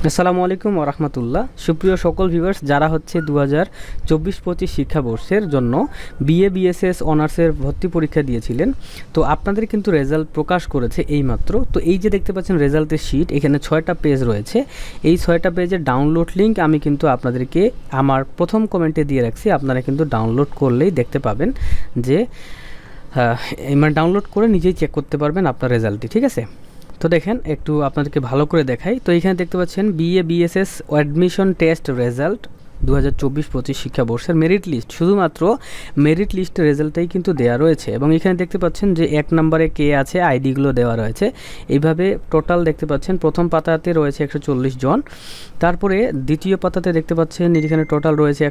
আসসালামু আলাইকুম ওয়া রাহমাতুল্লাহ। সুপ্রিয় সকল ভিউয়ার্স, যারা হচ্ছে 2024-25 শিক্ষাবর্ষের জন্য বিএ বিএসএস অনার্সের ভর্তি পরীক্ষা দিয়েছিলেন, তো আপনাদের কিন্তু রেজাল্ট প্রকাশ করেছে এইমাত্র। তো এই যে দেখতে পাচ্ছেন রেজাল্টের শিট, এখানে 6টা পেজ রয়েছে। এই 6টা পেজের ডাউনলোড লিঙ্ক আমি কিন্তু আপনাদেরকে আমার প্রথম কমেন্টে দিয়ে রাখছি। আপনারা কিন্তু ডাউনলোড করলেই দেখতে পাবেন যে মানে ডাউনলোড করে নিজেই চেক করতে পারবেন আপনার রেজাল্টটি, ঠিক আছে? তো দেখেন, একটু আপনাদেরকে ভালো করে দেখাই। তো এখানে দেখতে পাচ্ছেন BA BSS admission test result 2024-25 শিক্ষাবর্ষের মেরিট লিস্ট, শুধুমাত্র মেরিট লিস্টের রেজাল্টটাই কিন্তু দেওয়া রয়েছে। এবং এখানে দেখতে পাচ্ছেন যে 1 নম্বরে কে আছে, আইডিগুলো দেওয়া রয়েছে। এইভাবে টোটাল দেখতে পাচ্ছেন প্রথম পাতাতে রয়েছে 140 জন, তারপরে দ্বিতীয় পাতাতে দেখতে পাচ্ছেন এখানে টোটাল রয়েছে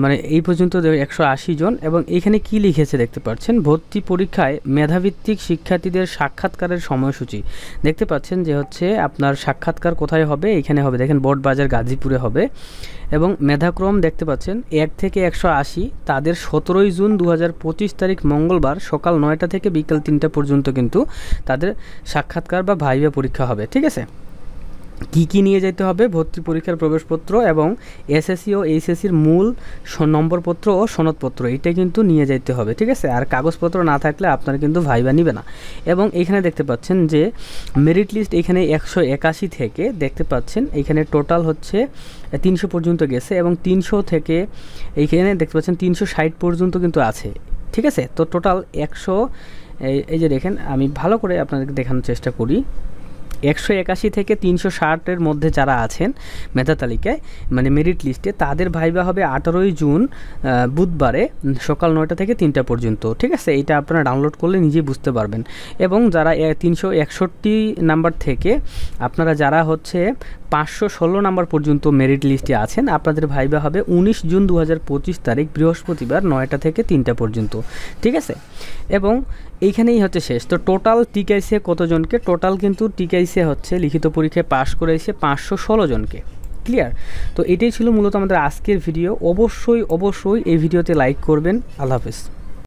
মানে এই পর্যন্ত 180 জন। এবং এখানে কি লিখেছে দেখতে পাচ্ছেন, ভর্তি পরীক্ষায় মেধাভিত্তিক শিক্ষার্থীদের সাক্ষাৎকারের সময়সূচি দেখতে পাচ্ছেন যে হচ্ছে আপনার সাক্ষাৎকার কোথায় হবে, এখানে হবে, দেখেন বোর্ডবাজার গাজীপুরে হবে। এবং মেধাক্রম দেখতে পাচ্ছেন 1 থেকে 180, তাদের 17 জুন 2025 তারিখ মঙ্গলবার সকাল 9টা থেকে বিকেল 3টা পর্যন্ত কিন্তু তাদের সাক্ষাৎকার বা ভাইভা পরীক্ষা হবে, ঠিক আছে? কি নিয়ে যেতে হবে, ভর্তি পরীক্ষার প্রবেশপত্র এবং এসএসসি ও এইচএসসির মূল নম্বরপত্র ও সনদপত্র, এটা কিন্তু নিয়ে যেতে হবে, ঠিক আছে? আর কাগজপত্র না থাকলে আপনারা কিন্তু ভাইভা নিবে না। এবং এখানে দেখতে পাচ্ছেন যে মেরিট লিস্ট এখানে 181 থেকে দেখতে পাচ্ছেন এখানে টোটাল হচ্ছে 300 পর্যন্ত গেছে। এবং 300 থেকে এইখানে দেখতে পাচ্ছেন 360 পর্যন্ত কিন্তু আছে, ঠিক আছে? তো টোটাল 100, এই যে দেখেন, আমি ভালো করে আপনাদেরকে দেখানোর চেষ্টা করি। 181 থেকে 360-এর মধ্যে যারা আছেন মেধা তালিকায়, মানে মেরিট লিস্টে, তাদের ভাইভা হবে 18 জুন বুধবারে সকাল 9টা থেকে 3টা পর্যন্ত, ঠিক আছে? এটা আপনারা ডাউনলোড করলে নিজেই বুঝতে পারবেন। এবং যারা 361 নাম্বার থেকে আপনারা যারা হচ্ছে 516 নাম্বার পর্যন্ত মেরিট লিস্টে আছেন, আপনাদের ভাইভা হবে 19 জুন 2025 তারিখ বৃহস্পতিবার 9টা থেকে 3টা পর্যন্ত, ঠিক আছে? এবং এইখানেই হচ্ছে শেষ। তো টোটাল টিকাইছে কতজনকে? টোটাল কিন্তু টিকাইছে হচ্ছে লিখিত পরীক্ষায় পাশ করেছে 516 জনকে। ক্লিয়ার? তো এটাই ছিল মূলত আমাদের আজকের ভিডিও। অবশ্যই এই ভিডিওতে লাইক করবেন। আল্লাহ হাফেজ।